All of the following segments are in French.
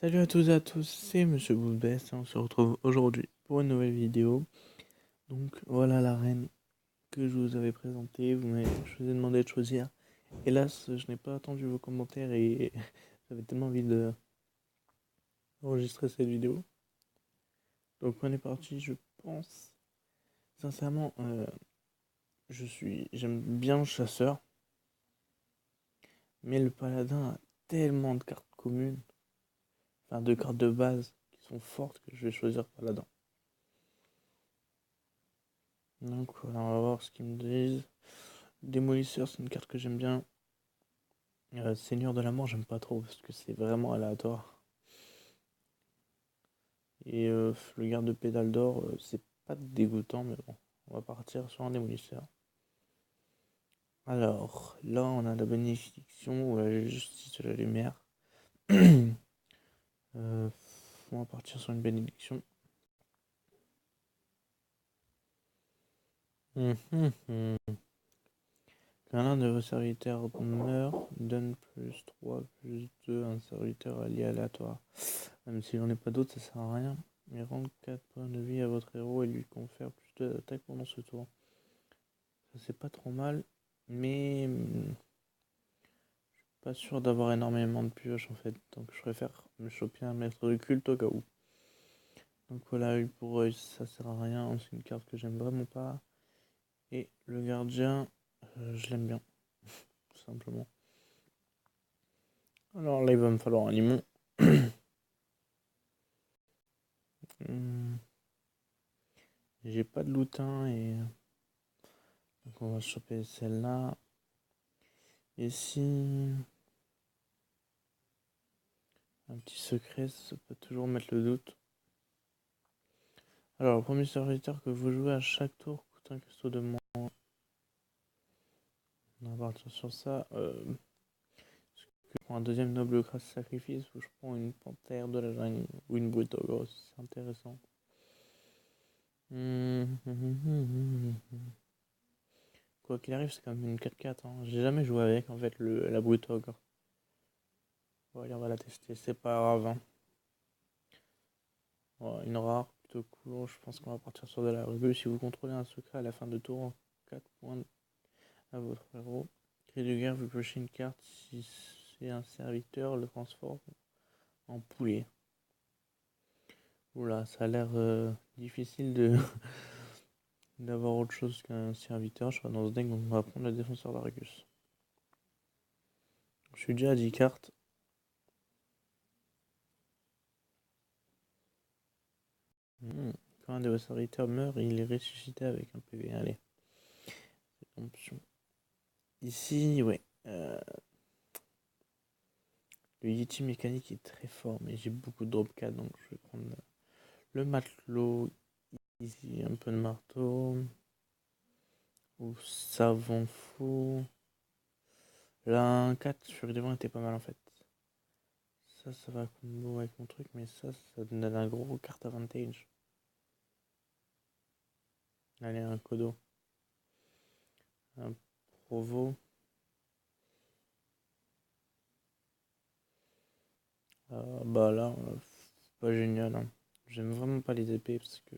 Salut à tous et à tous, c'est Monsieur Boubès et on se retrouve aujourd'hui pour une nouvelle vidéo. Donc voilà l'arène que je vous avais présentée, je vous ai demandé de choisir. Hélas, je n'ai pas attendu vos commentaires et j'avais tellement envie d'enregistrer cette vidéo. Donc on est parti, je pense. Sincèrement, j'aime bien le chasseur, mais le paladin a tellement de cartes communes, enfin de cartes de base qui sont fortes que je vais choisir paladin. Donc voilà, on va voir ce qu'ils me disent. Démolisseur, c'est une carte que j'aime bien. Seigneur de la mort, j'aime pas trop parce que c'est vraiment aléatoire. Et le garde de pédale d'or, c'est pas dégoûtant, mais bon, on va partir sur un démolisseur. Alors, là, on a la bénédiction ou la justice de la lumière. On va partir sur une bénédiction. Quand l'un de vos serviteurs meurt, donne +3/+2 à un serviteur allié aléatoire. Même s'il n'en est pas d'autres, ça sert à rien. Mais rend 4 points de vie à votre héros et lui confère +2 d'attaque pendant ce tour. Ça c'est pas trop mal, mais je suis pas sûr d'avoir énormément de pioches en fait. Donc je préfère me choper un maître de culte au cas où. Donc voilà, œil pour œil, ça sert à rien. C'est une carte que j'aime vraiment pas. Et le gardien, je l'aime bien, tout simplement. Alors là, il va me falloir un limon. J'ai pas de loutin et donc on va choper celle-là. Et si un petit secret, ça peut toujours mettre le doute. Alors, le premier serviteur que vous jouez à chaque tour coûte un cristaux de moins. On va partir sur ça. Je prends un deuxième noble grâce sacrifice ou je prends une panthère de la jungle ou une brute grosse. C'est intéressant. Quoi qu'il arrive, c'est quand même une 4-4. Hein. J'ai jamais joué avec en fait la brute ogre. Bon, allez, on va la tester, c'est pas grave. Hein. Bon, une rare, plutôt cool. Je pense qu'on va partir sur de la rue. Si vous contrôlez un secret à la fin de tour, 4 points à votre héros. Cri de guerre, vous piocher une carte. Si c'est un serviteur, le transforme en poulet. Oula, ça a l'air difficile d'avoir autre chose qu'un serviteur. Je crois dans ce deck, donc on va prendre le défenseur d'Argus. Je suis déjà à 10 cartes. Quand un de vos serviteurs meurt, il est ressuscité avec un PV. Allez, c'est option. Ici, ouais. Le Yeti mécanique est très fort, mais j'ai beaucoup de drop 4, donc je vais prendre le matelot. Ici, un peu de marteau. Ou savon fou. Là, un 4 sur les 20 était pas mal en fait. Ça va combo avec mon truc, mais ça donne un gros carte avantage. Allez, un Kodo. Un Provo. Bah là, pas génial. Hein. J'aime vraiment pas les épées parce que.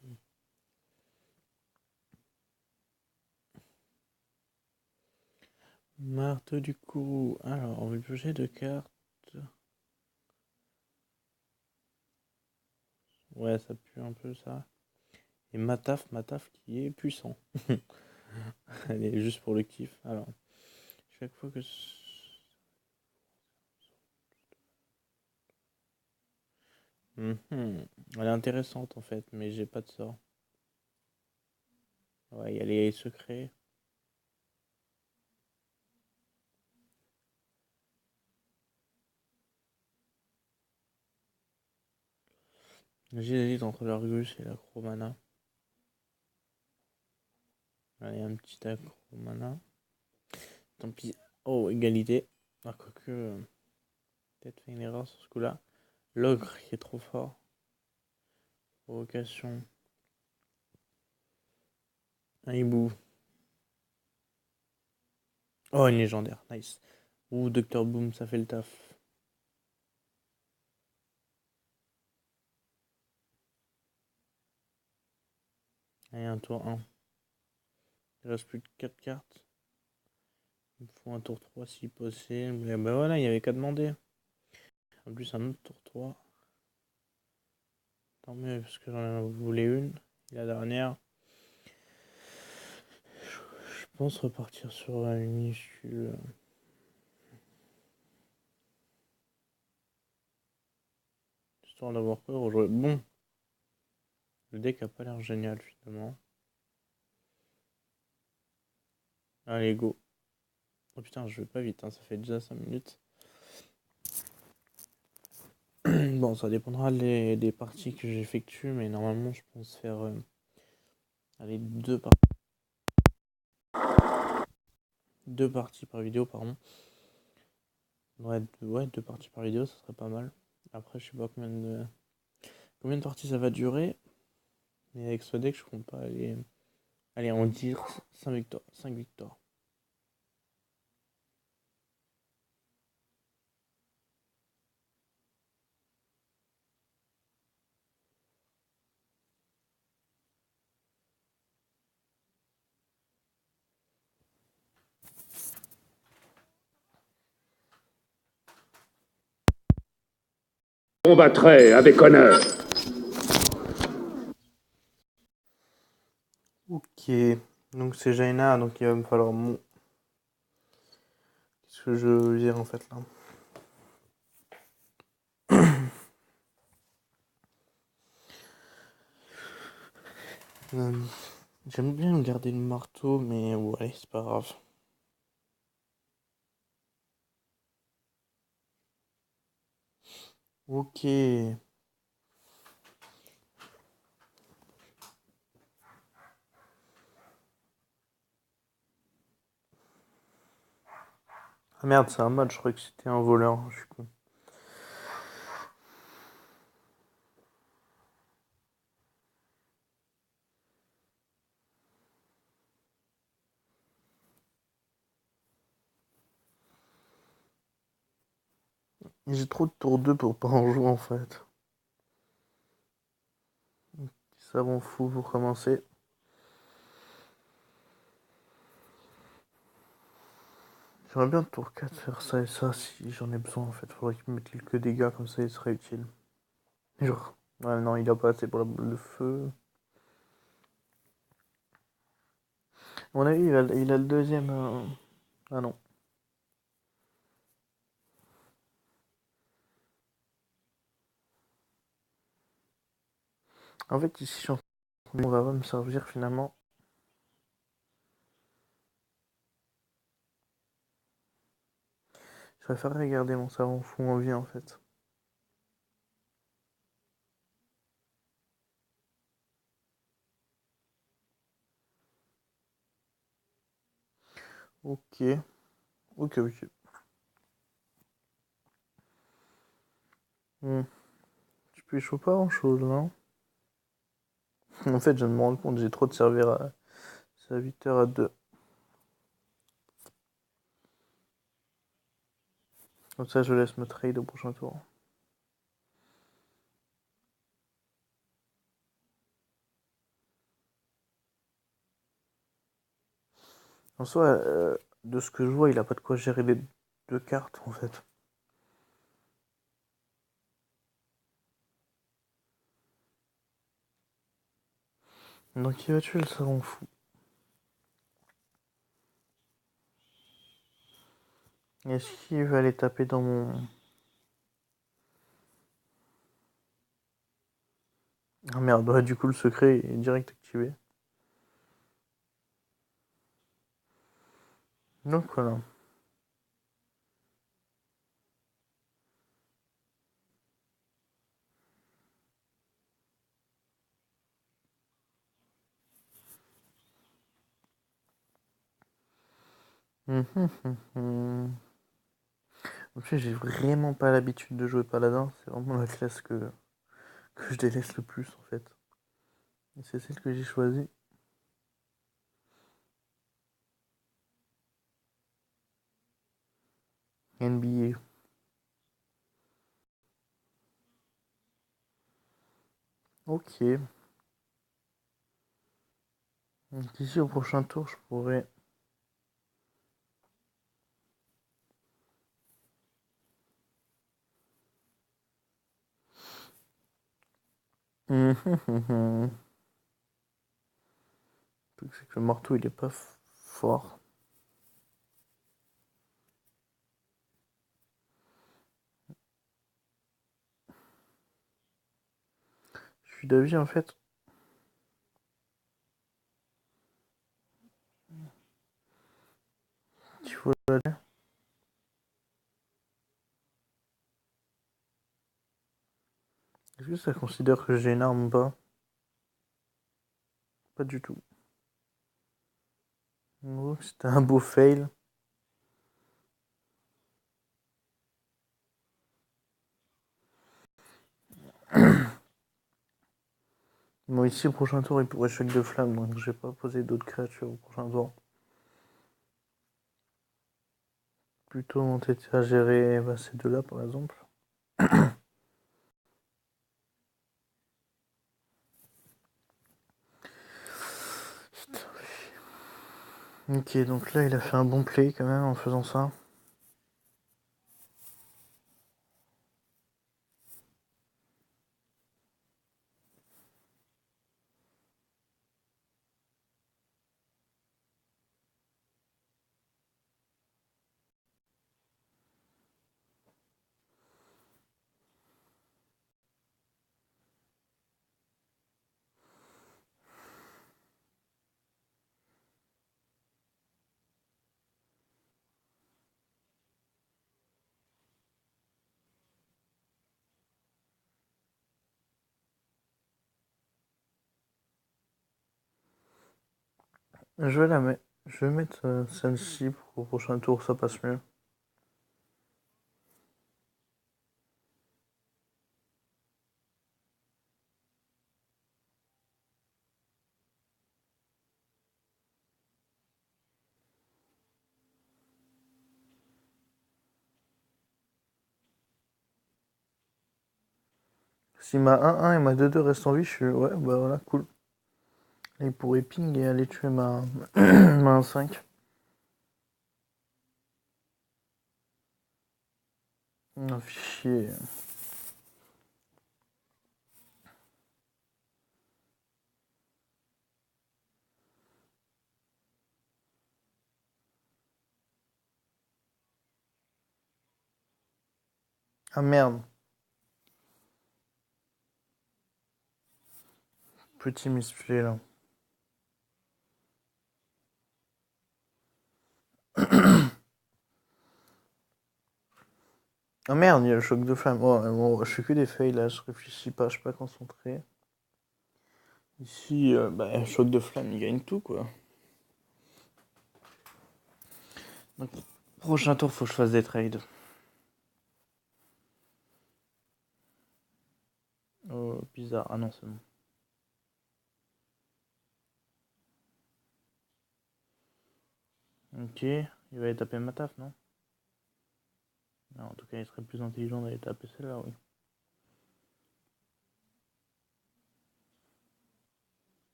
Marteau du coup. Alors, on va piocher 2 cartes. Ouais, ça pue un peu ça. Et Mataf qui est puissant. Allez, juste pour le kiff. Alors, chaque fois que. Elle est intéressante en fait, mais j'ai pas de sort. Ouais, il y a les secrets. J'hésite entre l'Argus et l'Acromana. Allez, un petit Acromana. Tant pis. Oh, égalité. Ah, quoique. Peut-être fait une erreur sur ce coup-là. L'ogre qui est trop fort. Provocation. Un hibou. Oh, une légendaire. Nice. Ouh, Docteur Boom, ça fait le taf. Allez, un tour 1. Il reste plus que 4 cartes. Il me faut un tour 3 si possible. Et bah voilà, il n'y avait qu'à demander. En plus, un autre tour 3. Tant mieux, parce que j'en voulais une. La dernière. Je pense repartir sur une minuscule. Histoire d'avoir peur au jeu. Bon. Le deck a pas l'air génial finalement. Allez, go. Oh putain, je vais pas vite, hein, ça fait déjà 5 minutes. Bon, ça dépendra des parties que j'effectue, mais normalement, je pense faire allez, deux parties par vidéo, pardon. Ouais, deux parties par vidéo, ça serait pas mal. Après, je sais pas combien de parties ça va durer. Mais avec ce deck, je compte pas aller. Allez, on dire 5 victoires. 5 victoires. Combattrai avec honneur. Ok, donc c'est Jaina, donc il va me falloir mon. Qu'est-ce que je veux dire en fait là? J'aime bien garder le marteau, mais ouais, c'est pas grave. Ok. Ah merde, c'est un match, je croyais que c'était un voleur, je suis con. J'ai trop de tour 2 pour pas en jouer en fait. Ça m'en fout pour commencer. J'aimerais bien tour 4 faire ça et ça si j'en ai besoin en fait. Faudrait qu'il me mette quelques dégâts comme ça, il serait utile. Genre, ouais, non, il a pas assez pour la boule de feu. À mon avis, il a le deuxième. Ah non. En fait, ici, on va pas me servir finalement. Je préférerais garder mon savon fou en vie en fait. Ok. Ok, ok. Je peux chaud pas grand chose, non? En fait, je viens de me rendre compte, j'ai trop de servir à. C'est à 8h à 2. Comme ça, je laisse me trade au prochain tour. En soi, de ce que je vois, il a pas de quoi gérer les deux cartes en fait. Donc il va tuer le savon fou. Est-ce qu'il va aller taper dans mon. Ah merde, ouais, du coup le secret est direct activé. Donc voilà. En fait, j'ai vraiment pas l'habitude de jouer paladin. C'est vraiment la classe que je délaisse le plus en fait. Et c'est celle que j'ai choisie. NBA. Ok. Donc ici au prochain tour, je pourrais... Le truc c'est que le marteau il est pas fort. Je suis d'avis en fait. Il faut aller. Est-ce que ça considère que j'ai une arme ou pas? Pas du tout. Oh, c'était un beau fail. Bon, ici, au prochain tour, il pourrait choc de flamme, donc je vais pas poser d'autres créatures au prochain tour. Plutôt m'entêter à gérer ces deux-là, par exemple. Ok, donc là, il a fait un bon play quand même en faisant ça. Je vais la mettre. Je vais mettre celle-ci pour au prochain tour, ça passe mieux. Si ma 1-1 et ma 2-2 restent en vie, je suis... Ouais, bah voilà, cool. Là, il pourrait ping et aller tuer ma, ma 1-5. Un fichier. Ah merde. Petit misplay là. Ah merde, il y a le choc de flamme. Oh, bon, je fais que des fails là, je réfléchis pas, je suis pas concentré. Ici, choc de flamme, il gagne tout quoi. Donc, prochain tour, faut que je fasse des trades. Oh, bizarre. Ah non, c'est bon. Ok, il va aller taper ma taf, non? Non, en tout cas, il serait plus intelligent d'aller taper celle-là, oui.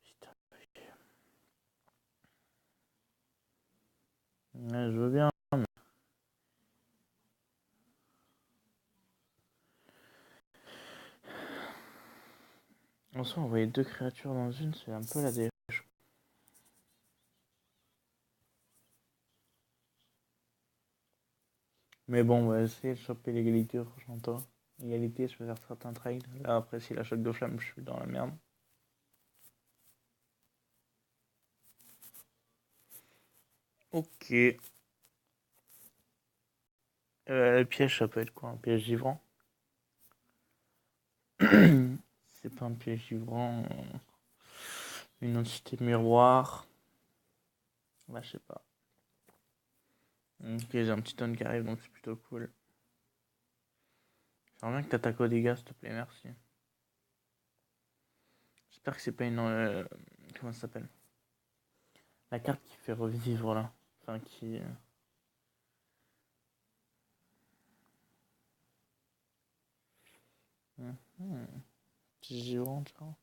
Putain. Ouais, je veux bien. En soi, envoyer deux créatures dans une, c'est un peu la dé. Mais bon, on va essayer de choper l'égalité au prochain tour. Égalité, je peux faire certains trades. Là, après, si la choc de flamme, je suis dans la merde. Ok. Le piège, ça peut être quoi? Un piège givrant? C'est pas un piège givrant. Une entité miroir. Bah, je sais pas. Ok, j'ai un petit tonne qui arrive, donc c'est plutôt cool. J'aimerais bien que t'attaques au dégâts, s'il te plaît, merci. J'espère que c'est pas une... comment ça s'appelle? La carte qui fait revivre, là. Enfin, qui... GG Orange, je crois.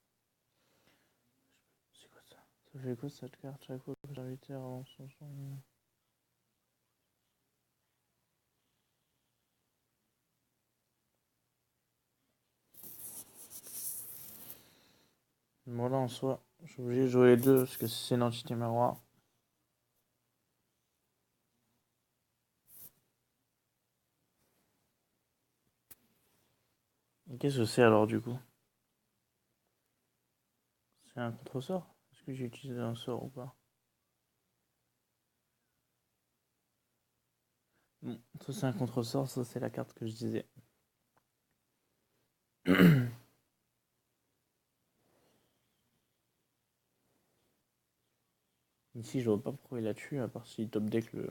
C'est quoi ça? Ça fait quoi cette carte chaque fois que l'invité avance son. Bon là en soi, je suis obligé de jouer les deux parce que c'est une entité miroir. Qu'est-ce que c'est alors du coup? C'est un contre-sort? Est-ce que j'ai utilisé un sort ou pas? Bon, ça c'est un contre-sort, ça c'est la carte que je disais. Ici je vois pas pourquoi il a tué à part s'il top deck le.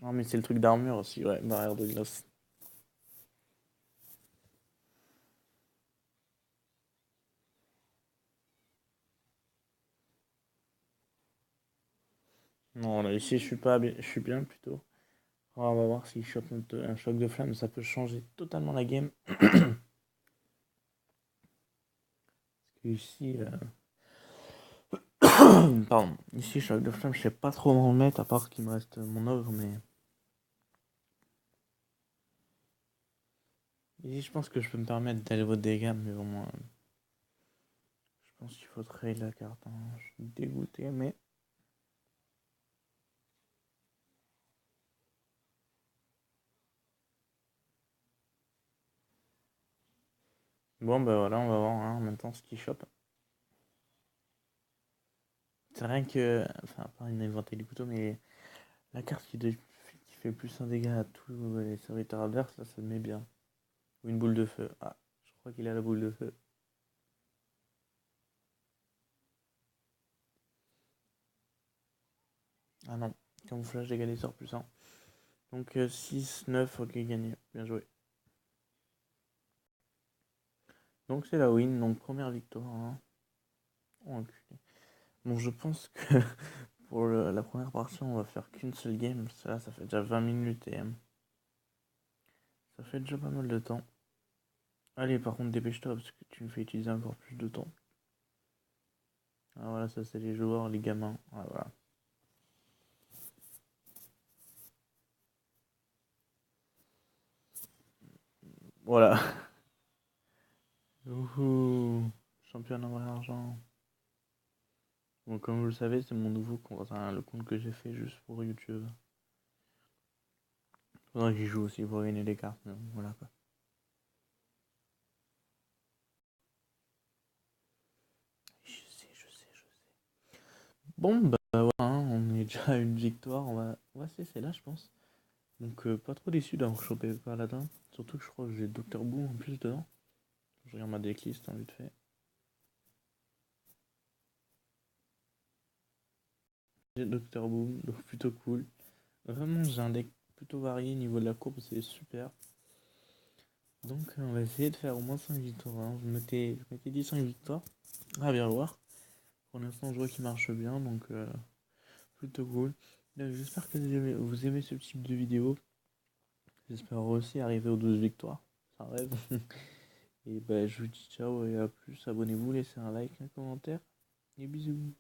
Ah mais c'est le truc d'armure aussi, ouais, barrière de glace. Non là ici je suis pas bien, je suis bien plutôt. On va voir s'il chope un choc de flamme, ça peut changer totalement la game. Parce que ici, pardon, ici choc de flamme, je sais pas trop m'en mettre à part qu'il me reste mon ogre, mais ici je pense que je peux me permettre d'aller au dégâts, mais au moins, je pense qu'il faut trade la carte. Hein. Je suis dégoûté, mais bon bah voilà, on va voir hein, en même temps ce qu'il chope. C'est rien que, enfin, pas une inventé du couteau, mais la carte qui fait plus un dégât à tous les serviteurs adverses, là, ça me met bien. Ou une boule de feu. Ah, je crois qu'il a la boule de feu. Ah non, camouflage dégâts des sorts plus 1. Donc 6, 9, ok, gagné. Bien joué. Donc c'est la win, donc première victoire. Hein. Oh, enculé. Bon, je pense que pour la première partie, on va faire qu'une seule game. Ça fait déjà 20 minutes et ça fait déjà pas mal de temps. Allez, par contre, dépêche-toi parce que tu me fais utiliser encore plus de temps. Ah voilà, ça c'est les joueurs, les gamins. Ah, voilà. Voilà. Ouhou. Champion en argent. Bon, comme vous le savez, c'est mon nouveau compte, hein, le compte que j'ai fait juste pour YouTube. Faudrait que j'y joue aussi pour gagner des cartes, mais voilà quoi. Je sais. Bon, bah voilà, hein, on est déjà à une victoire. On va se laisser là, je pense. Donc, pas trop déçu d'avoir chopé Paladin. Surtout que je crois que j'ai Docteur Boom en plus dedans. Je regarde ma decklist, hein, vite fait. J'ai Docteur Boom, donc plutôt cool. Vraiment, j'ai un deck plutôt varié niveau de la courbe, c'est super. Donc, on va essayer de faire au moins 5 victoires. Hein. Je m'étais dit 5 victoires. À bien voir. Pour l'instant, je vois qu'il marche bien, donc plutôt cool. J'espère que vous aimez ce type de vidéo. J'espère aussi arriver aux 12 victoires. C'est un rêve. Et bah, je vous dis ciao et à plus. Abonnez-vous, laissez un like, un commentaire. Et bisous.